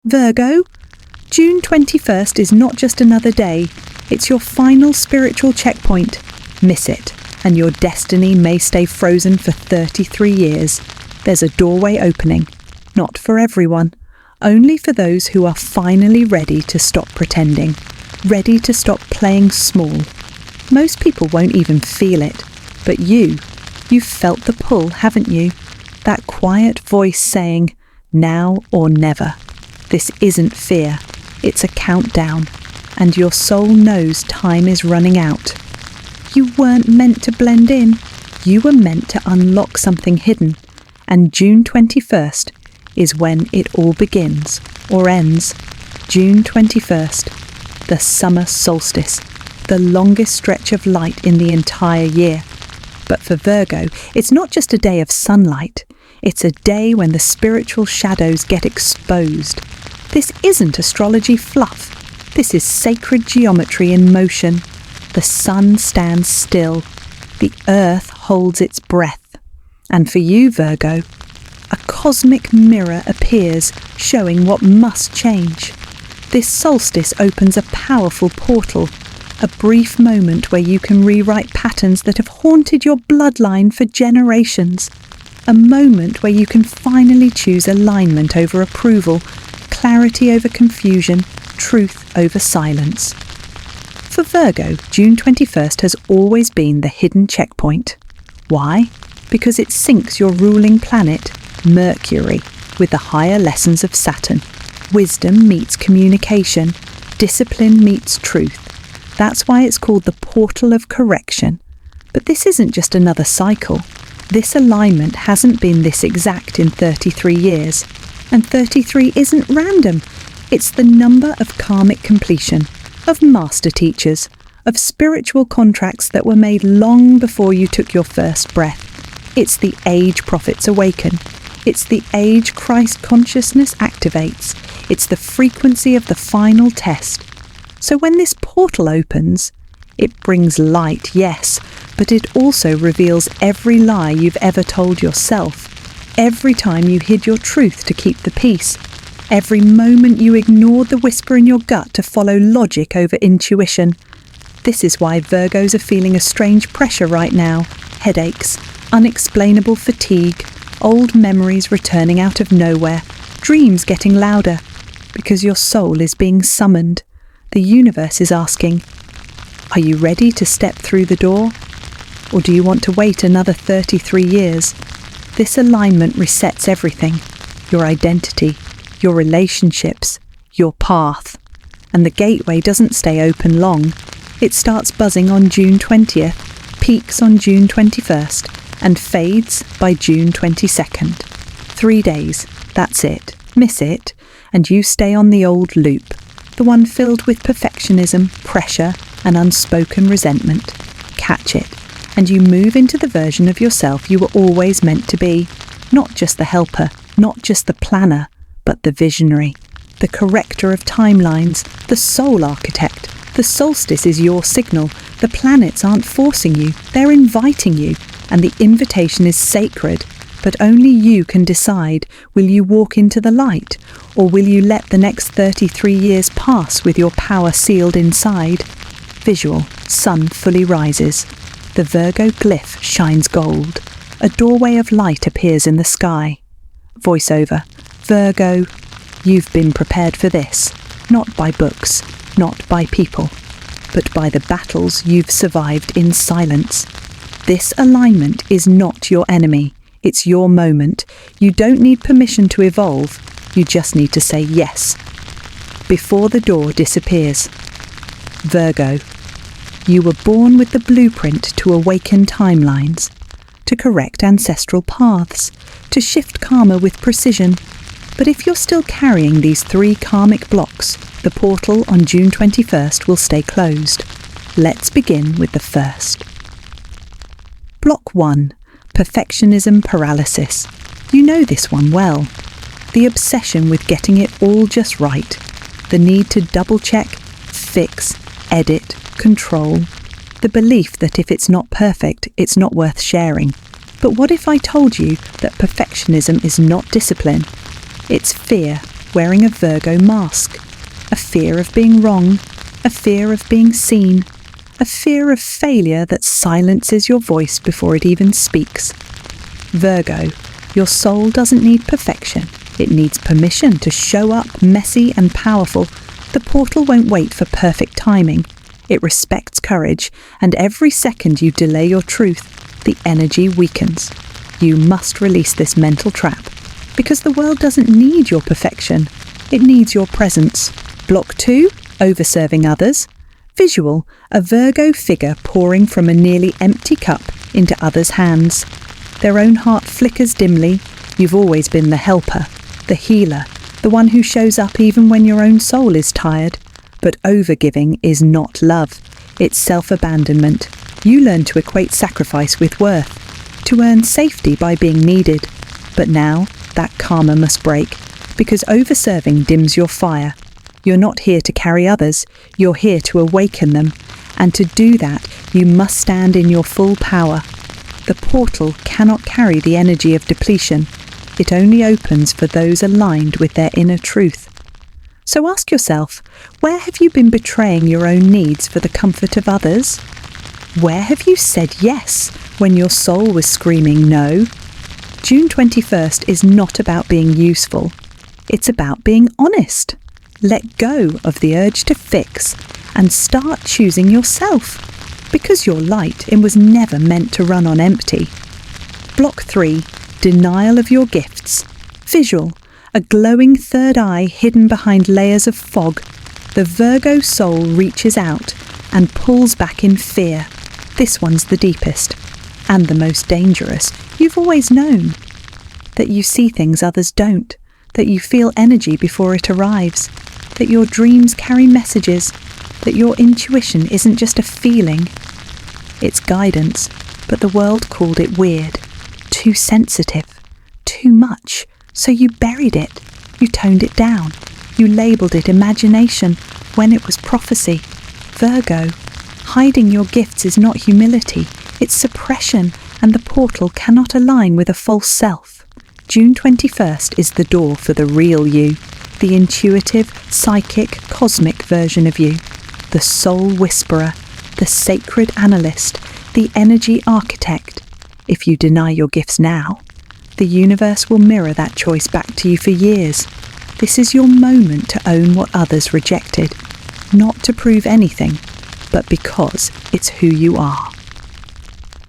Virgo, June 21st is not just another day, it's your final spiritual checkpoint. Miss it, and your destiny may stay frozen for 33 years. There's a doorway opening, not for everyone, only for those who are finally ready to stop pretending, ready to stop playing small. Most people won't even feel it, but you've felt the pull, haven't you? That quiet voice saying, now or never. This isn't fear, it's a countdown, and your soul knows time is running out. You weren't meant to blend in, you were meant to unlock something hidden, and June 21st is when it all begins, or ends. June 21st, the summer solstice, the longest stretch of light in the entire year. But for Virgo, it's not just a day of sunlight, it's a day when the spiritual shadows get exposed. This isn't astrology fluff, this is sacred geometry in motion. The sun stands still, the earth holds its breath. And for you, Virgo, a cosmic mirror appears, showing what must change. This solstice opens a powerful portal, a brief moment where you can rewrite patterns that have haunted your bloodline for generations. A moment where you can finally choose alignment over approval, clarity over confusion, truth over silence. For Virgo, June 21st has always been the hidden checkpoint. Why? Because it syncs your ruling planet, Mercury, with the higher lessons of Saturn. Wisdom meets communication, discipline meets truth. That's why it's called the portal of correction. But this isn't just another cycle. This alignment hasn't been this exact in 33 years. And 33 isn't random. It's the number of karmic completion, of master teachers, of spiritual contracts that were made long before you took your first breath. It's the age prophets awaken. It's the age Christ consciousness activates. It's the frequency of the final test. So when this portal opens, it brings light, yes, but it also reveals every lie you've ever told yourself. Every time you hid your truth to keep the peace. Every moment you ignored the whisper in your gut to follow logic over intuition. This is why Virgos are feeling a strange pressure right now. Headaches, unexplainable fatigue, old memories returning out of nowhere, dreams getting louder. Because your soul is being summoned. The universe is asking, are you ready to step through the door? Or do you want to wait another 33 years? This alignment resets everything. Your identity, your relationships, your path. And the gateway doesn't stay open long. It starts buzzing on June 20th, peaks on June 21st, and fades by June 22nd. 3 days, that's it. Miss it, and you stay on the old loop, the one filled with perfectionism, pressure, and unspoken resentment. Catch it, and you move into the version of yourself you were always meant to be. Not just the helper, not just the planner, but the visionary, the corrector of timelines, the soul architect. The solstice is your signal. The planets aren't forcing you, they're inviting you, and the invitation is sacred. But only you can decide, will you walk into the light, or will you let the next 33 years pass with your power sealed inside? Visual, sun fully rises. The Virgo glyph shines gold. A doorway of light appears in the sky. Voiceover, Virgo, you've been prepared for this, not by books, not by people, but by the battles you've survived in silence. This alignment is not your enemy. It's your moment. You don't need permission to evolve. You just need to say yes. Before the door disappears. Virgo, you were born with the blueprint to awaken timelines, to correct ancestral paths, to shift karma with precision. But if you're still carrying these 3 karmic blocks, the portal on June 21st will stay closed. Let's begin with the first. Block 1. Perfectionism paralysis. You know this one well. The obsession with getting it all just right. The need to double-check, fix, edit, control. The belief that if it's not perfect, it's not worth sharing. But what if I told you that perfectionism is not discipline? It's fear, wearing a Virgo mask. A fear of being wrong, a fear of being seen, a fear of failure that silences your voice before it even speaks. Virgo, your soul doesn't need perfection. It needs permission to show up messy and powerful. The portal won't wait for perfect timing. It respects courage, and every second you delay your truth, the energy weakens. You must release this mental trap, because the world doesn't need your perfection. It needs your presence. Block 2, overserving others. Visual, a Virgo figure pouring from a nearly empty cup into others' hands. Their own heart flickers dimly. You've always been the helper, the healer, the one who shows up even when your own soul is tired. But overgiving is not love. It's self-abandonment. You learn to equate sacrifice with worth, to earn safety by being needed. But now, that karma must break, because overserving dims your fire. You're not here to carry others, you're here to awaken them. And to do that, you must stand in your full power. The portal cannot carry the energy of depletion. It only opens for those aligned with their inner truth. So ask yourself, where have you been betraying your own needs for the comfort of others? Where have you said yes when your soul was screaming no? June 21st is not about being useful. It's about being honest. Let go of the urge to fix and start choosing yourself, because your light, it was never meant to run on empty. Block 3, denial of your gifts. Visual, a glowing third eye hidden behind layers of fog. The Virgo soul reaches out and pulls back in fear. This one's the deepest and the most dangerous. You've always known that you see things others don't, that you feel energy before it arrives, that your dreams carry messages, that your intuition isn't just a feeling. It's guidance, but the world called it weird, too sensitive, too much. So you buried it, you toned it down, you labelled it imagination when it was prophecy. Virgo, hiding your gifts is not humility, it's suppression, and the portal cannot align with a false self. June 21st is the door for the real you, the intuitive, psychic, cosmic version of you, the soul whisperer, the sacred analyst, the energy architect. If you deny your gifts now, the universe will mirror that choice back to you for years. This is your moment to own what others rejected, not to prove anything, but because it's who you are.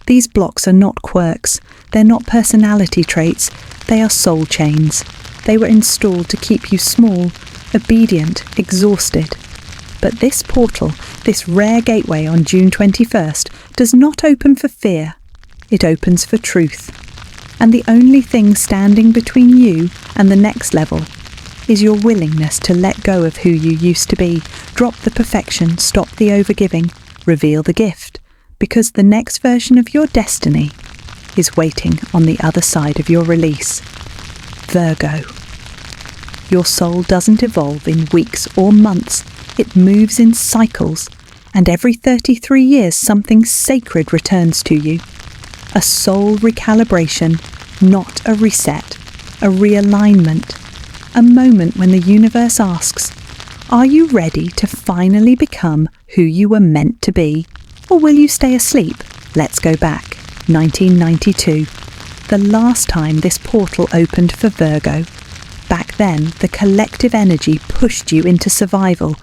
These blocks are not quirks, they're not personality traits, they are soul chains. They were installed to keep you small, obedient, exhausted. But this portal, this rare gateway on June 21st, does not open for fear. It opens for truth. And the only thing standing between you and the next level is your willingness to let go of who you used to be, drop the perfection, stop the overgiving, reveal the gift, because the next version of your destiny is waiting on the other side of your release. Virgo. Your soul doesn't evolve in weeks or months, it moves in cycles, and every 33 years something sacred returns to you. A soul recalibration, not a reset, a realignment, a moment when the universe asks, are you ready to finally become who you were meant to be? Or will you stay asleep? Let's go back. 1992. The last time this portal opened for Virgo. Back then, the collective energy pushed you into survival.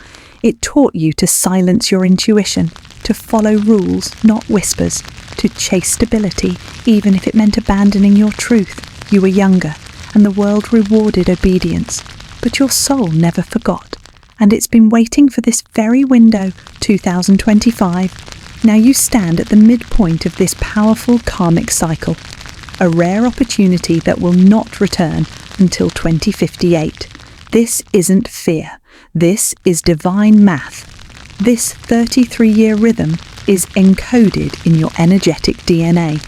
It taught you to silence your intuition, to follow rules, not whispers, to chase stability, even if it meant abandoning your truth. You were younger, and the world rewarded obedience. But your soul never forgot, and it's been waiting for this very window, 2025. Now you stand at the midpoint of this powerful karmic cycle, a rare opportunity that will not return until 2058. This isn't fear. This is divine math. This 33-year rhythm is encoded in your energetic DNA.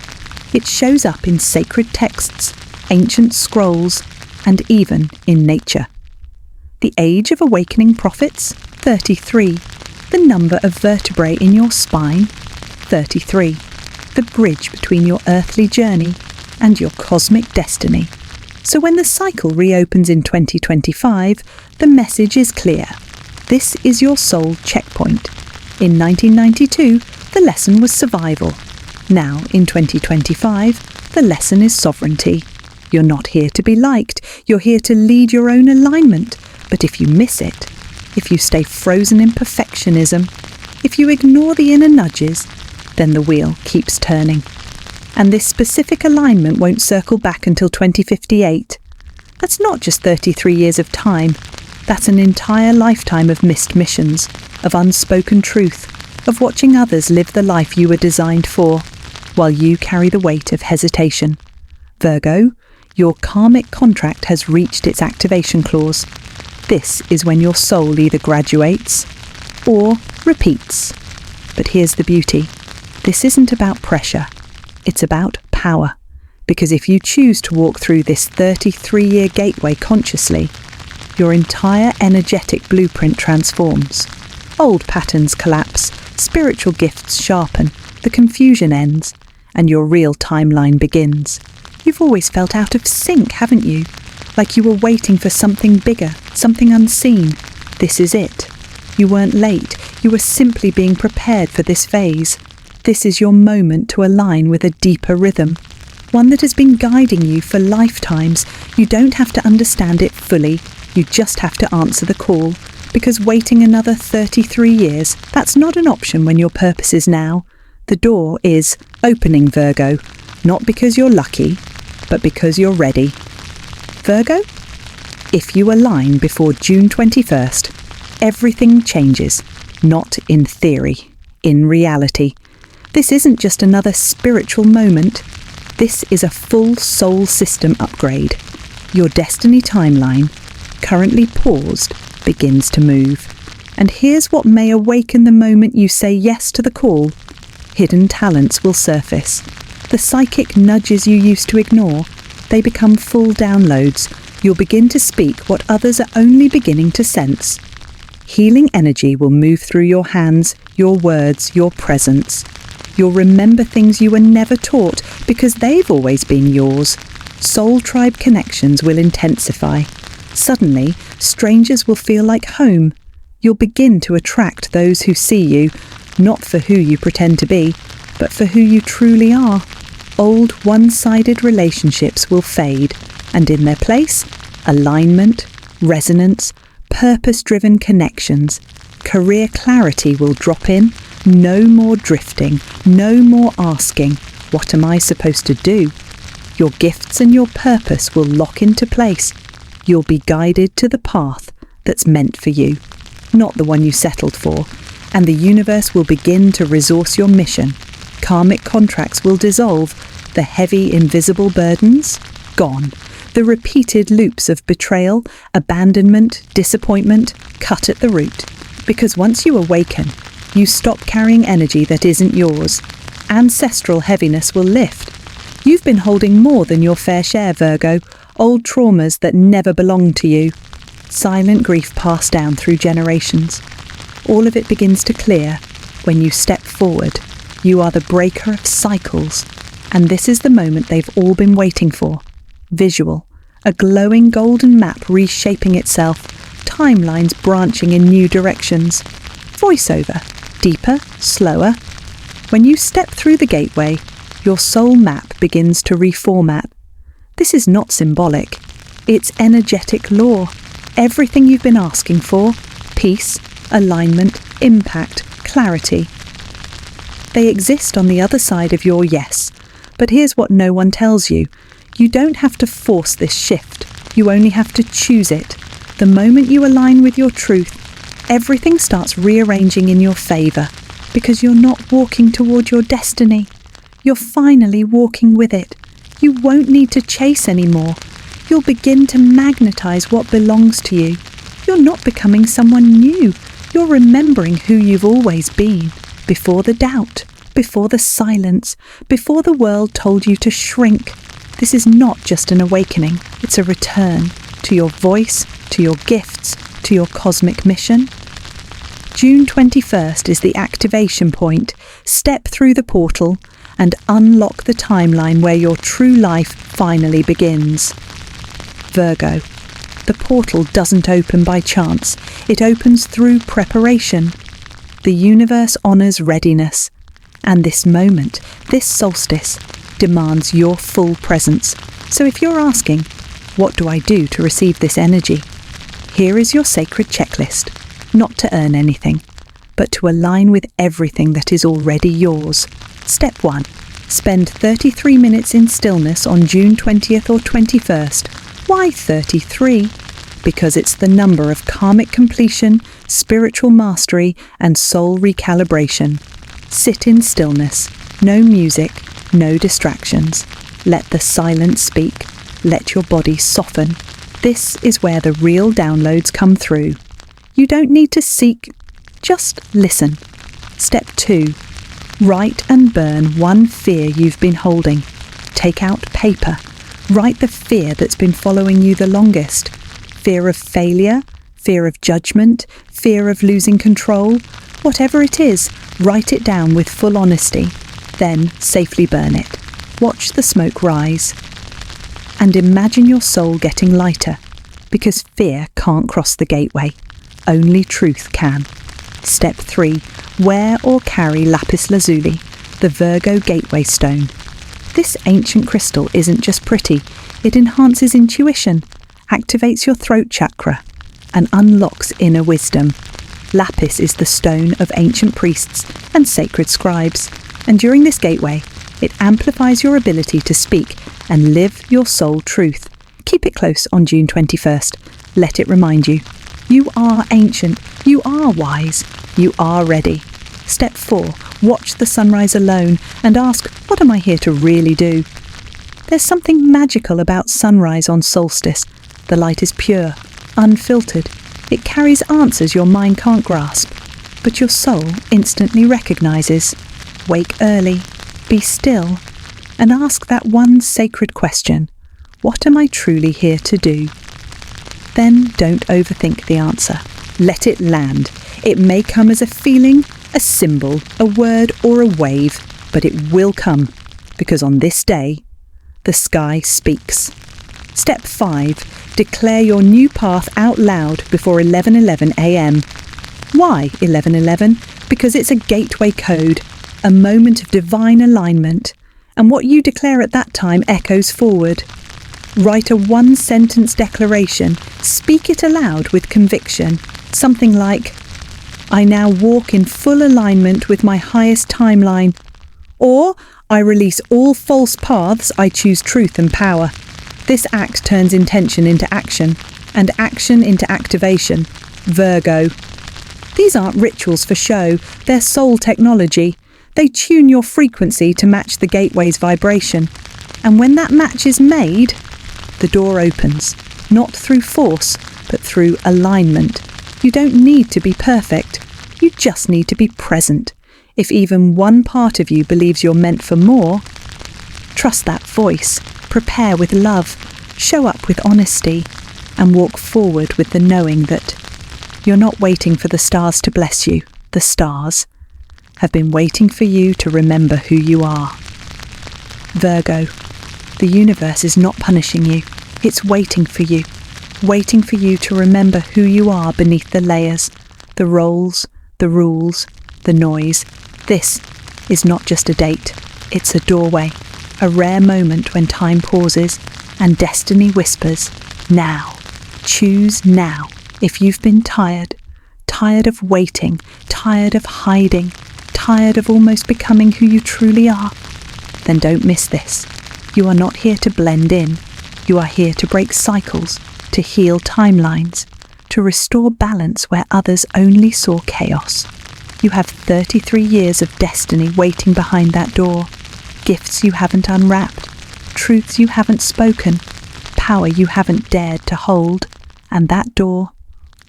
It shows up in sacred texts, ancient scrolls, and even in nature. The age of awakening prophets? 33. The number of vertebrae in your spine? 33. The bridge between your earthly journey and your cosmic destiny? So when the cycle reopens in 2025, the message is clear. This is your soul checkpoint. In 1992, the lesson was survival. Now, in 2025, the lesson is sovereignty. You're not here to be liked, you're here to lead your own alignment. But if you miss it, if you stay frozen in perfectionism, if you ignore the inner nudges, then the wheel keeps turning. And this specific alignment won't circle back until 2058. That's not just 33 years of time, that's an entire lifetime of missed missions, of unspoken truth, of watching others live the life you were designed for, while you carry the weight of hesitation. Virgo, your karmic contract has reached its activation clause. This is when your soul either graduates or repeats. But here's the beauty. This isn't about pressure. It's about power. Because if you choose to walk through this 33-year gateway consciously, your entire energetic blueprint transforms. Old patterns collapse, spiritual gifts sharpen, the confusion ends, and your real timeline begins. You've always felt out of sync, haven't you? Like you were waiting for something bigger, something unseen. This is it. You weren't late, you were simply being prepared for this phase. This is your moment to align with a deeper rhythm, one that has been guiding you for lifetimes. You don't have to understand it fully, you just have to answer the call, because waiting another 33 years, that's not an option when your purpose is now. The door is opening, Virgo, not because you're lucky, but because you're ready. Virgo, if you align before June 21st, everything changes, not in theory, in reality. This isn't just another spiritual moment. This is a full soul system upgrade. Your destiny timeline, currently paused, begins to move. And here's what may awaken the moment you say yes to the call. Hidden talents will surface. The psychic nudges you used to ignore, they become full downloads. You'll begin to speak what others are only beginning to sense. Healing energy will move through your hands, your words, your presence. You'll remember things you were never taught because they've always been yours. Soul tribe connections will intensify. Suddenly, strangers will feel like home. You'll begin to attract those who see you, not for who you pretend to be, but for who you truly are. Old one-sided relationships will fade, and in their place, alignment, resonance, purpose-driven connections. Career clarity will drop in. No more drifting, no more asking, what am I supposed to do? Your gifts and your purpose will lock into place. You'll be guided to the path that's meant for you, not the one you settled for, and the universe will begin to resource your mission. Karmic contracts will dissolve, the heavy invisible burdens, gone. The repeated loops of betrayal, abandonment, disappointment, cut at the root. Because once you awaken, you stop carrying energy that isn't yours. Ancestral heaviness will lift. You've been holding more than your fair share, Virgo, old traumas that never belonged to you. Silent grief passed down through generations. All of it begins to clear when you step forward. You are the breaker of cycles, and this is the moment they've all been waiting for. Visual, a glowing golden map reshaping itself, timelines branching in new directions. Voiceover, deeper, slower. When you step through the gateway, your soul map begins to reformat. This is not symbolic. It's energetic law. Everything you've been asking for, peace, alignment, impact, clarity. They exist on the other side of your yes. But here's what no one tells you. You don't have to force this shift. You only have to choose it. The moment you align with your truth, everything starts rearranging in your favour, because you're not walking toward your destiny. You're finally walking with it. You won't need to chase anymore. You'll begin to magnetize what belongs to you. You're not becoming someone new. You're remembering who you've always been, before the doubt, before the silence, before the world told you to shrink. This is not just an awakening, it's a return to your voice, to your gifts, to your cosmic mission. June 21st is the activation point. Step through the portal and unlock the timeline where your true life finally begins. Virgo. The portal doesn't open by chance. It opens through preparation. The universe honours readiness. And this moment, this solstice, demands your full presence. So if you're asking, what do I do to receive this energy? Here is your sacred checklist. Not to earn anything, but to align with everything that is already yours. Step 1. Spend 33 minutes in stillness on June 20th or 21st. Why 33? Because it's the number of karmic completion, spiritual mastery, and soul recalibration. Sit in stillness. No music, no distractions. Let the silence speak. Let your body soften. This is where the real downloads come through. You don't need to seek, just listen. Step 2. Write and burn one fear you've been holding. Take out paper. Write the fear that's been following you the longest. Fear of failure, fear of judgment, fear of losing control. Whatever it is, write it down with full honesty. Then safely burn it. Watch the smoke rise. And imagine your soul getting lighter, because fear can't cross the gateway. Only truth can. Step 3. Wear or carry lapis lazuli, the Virgo gateway stone. This ancient crystal isn't just pretty, it enhances intuition, activates your throat chakra, and unlocks inner wisdom. Lapis is the stone of ancient priests and sacred scribes, and during this gateway, it amplifies your ability to speak and live your soul truth. Keep it close on June 21st. Let it remind you. You are ancient. You are wise. You are ready. Step 4. Watch the sunrise alone and ask, what am I here to really do? There's something magical about sunrise on solstice. The light is pure, unfiltered. It carries answers your mind can't grasp, but your soul instantly recognizes. Wake early, be still, and ask that one sacred question. What am I truly here to do? Then don't overthink the answer. Let it land. It may come as a feeling, a symbol, a word, or a wave, but it will come, because on this day, the sky speaks. Step 5. Declare your new path out loud before 11:11 a.m. Why 11:11? Because it's a gateway code, a moment of divine alignment, and what you declare at that time echoes forward. Write a one-sentence declaration, speak it aloud with conviction, something like, I now walk in full alignment with my highest timeline, or I release all false paths, I choose truth and power. This act turns intention into action, and action into activation. Virgo. These aren't rituals for show, they're soul technology. They tune your frequency to match the gateway's vibration. And when that match is made, the door opens, not through force, but through alignment. You don't need to be perfect. You just need to be present. If even one part of you believes you're meant for more, trust that voice, prepare with love, show up with honesty, and walk forward with the knowing that you're not waiting for the stars to bless you. The stars have been waiting for you to remember who you are. Virgo, the universe is not punishing you. It's waiting for you to remember who you are beneath the layers, the roles, the rules, the noise. This is not just a date, it's a doorway, a rare moment when time pauses and destiny whispers, now, choose now. If you've been tired of waiting, tired of hiding, tired of almost becoming who you truly are, then don't miss this. You are not here to blend in. You are here to break cycles, to heal timelines, to restore balance where others only saw chaos. You have 33 years of destiny waiting behind that door. Gifts you haven't unwrapped, truths you haven't spoken, power you haven't dared to hold. And that door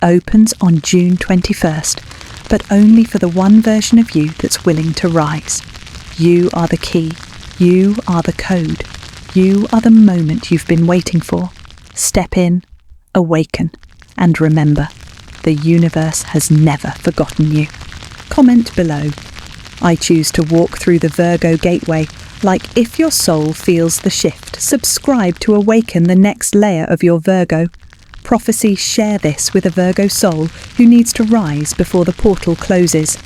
opens on June 21st, but only for the one version of you that's willing to rise. You are the key. You are the code. You are the moment you've been waiting for. Step in, awaken, and remember, the universe has never forgotten you. Comment below. I choose to walk through the Virgo gateway, Like if your soul feels the shift, subscribe to awaken the next layer of your Virgo. Prophecies share this with a Virgo soul who needs to rise before the portal closes.